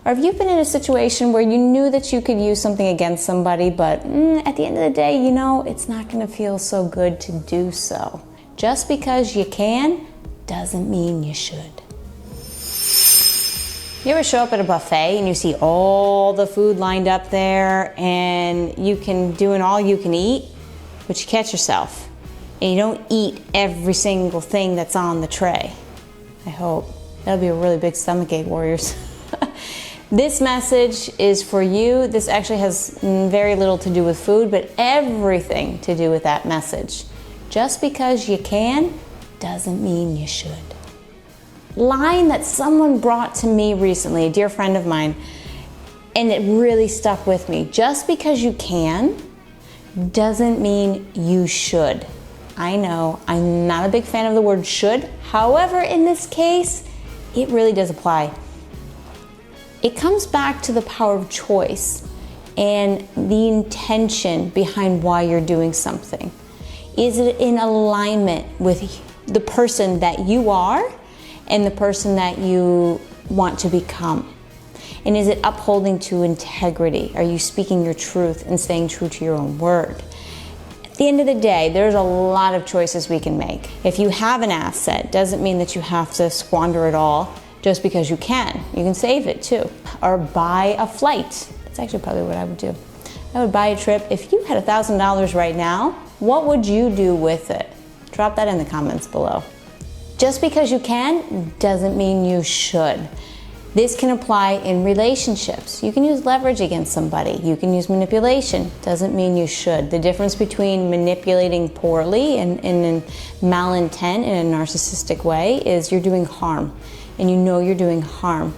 Or have you been in a situation where you knew that you could use something against somebody, but at the end of the day, you know, it's not going to feel so good to do so. Just because you can doesn't mean you should. You ever show up at a buffet and you see all the food lined up there and you can do an all you can eat, but you catch yourself and you don't eat every single thing that's on the tray? I hope. That'll be a really big stomachache, warriors. This message is for you. This actually has very little to do with food, but everything to do with that message. Just because you can doesn't mean you should. Line that someone brought to me recently, a dear friend of mine, and it really stuck with me. Just because you can doesn't mean you should. I know, I'm not a big fan of the word should. However, in this case, it really does apply. It comes back to the power of choice and the intention behind why you're doing something. Is it in alignment with the person that you are and the person that you want to become? And is it upholding to integrity? Are you speaking your truth and staying true to your own word? At the end of the day, there's a lot of choices we can make. If you have an asset, doesn't mean that you have to squander it all just because you can. You can save it too. Or buy a flight. That's actually probably what I would do. I would buy a trip. If you had $1,000 right now, what would you do with it? Drop that in the comments below. Just because you can doesn't mean you should. This can apply in relationships. You can use leverage against somebody. You can use manipulation. Doesn't mean you should. The difference between manipulating poorly and in malintent in a narcissistic way is you're doing harm. And you know you're doing harm.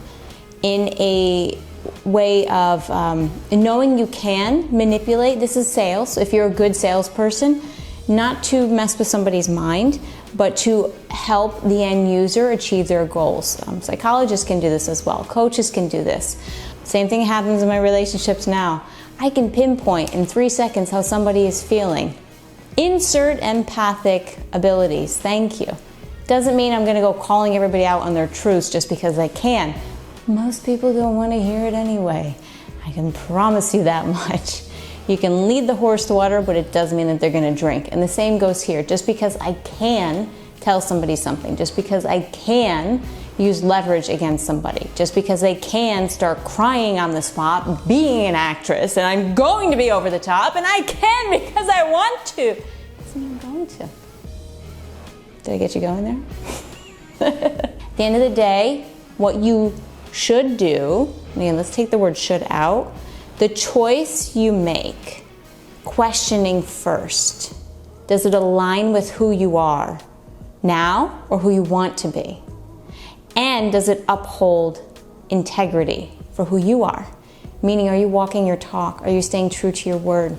In a way of knowing you can manipulate, this is sales. If you're a good salesperson, not to mess with somebody's mind, but to help the end user achieve their goals. Psychologists can do this as well. Coaches can do this. Same thing happens in my relationships now. I can pinpoint in 3 seconds how somebody is feeling. Insert empathic abilities. Thank you. Doesn't mean I'm going to go calling everybody out on their truths just because I can. Most people don't want to hear it anyway. I can promise you that much. You can lead the horse to water, but it doesn't mean that they're going to drink. And the same goes here. Just because I can tell somebody something, just because I can use leverage against somebody, just because I can start crying on the spot, being an actress, and I'm going to be over the top, and I can because I want to, doesn't mean I'm going to. Did I get you going there? At the end of the day, what you should do, again, let's take the word should out, the choice you make, questioning first. Does it align with who you are now or who you want to be? And does it uphold integrity for who you are? Meaning, are you walking your talk? Are you staying true to your word?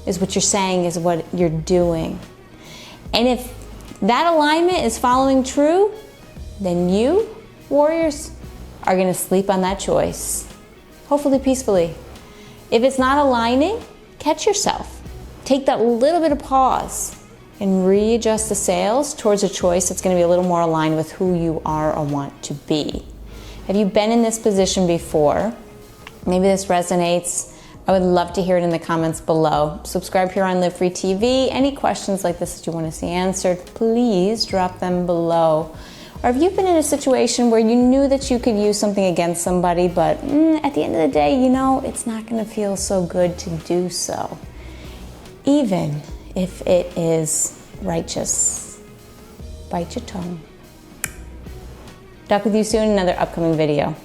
Is what you're saying is what you're doing? And if that alignment is following true, then you, warriors, are going to sleep on that choice, hopefully peacefully. If it's not aligning, catch yourself. Take that little bit of pause and readjust the sails towards a choice that's going to be a little more aligned with who you are or want to be. Have you been in this position before? Maybe this resonates. I would love to hear it in the comments below. Subscribe here on Live Free TV. Any questions like this that you want to see answered, please drop them below. Or have you been in a situation where you knew that you could use something against somebody, but at the end of the day, you know, it's not going to feel so good to do so, even if it is righteous? Bite your tongue. Talk with you soon in another upcoming video.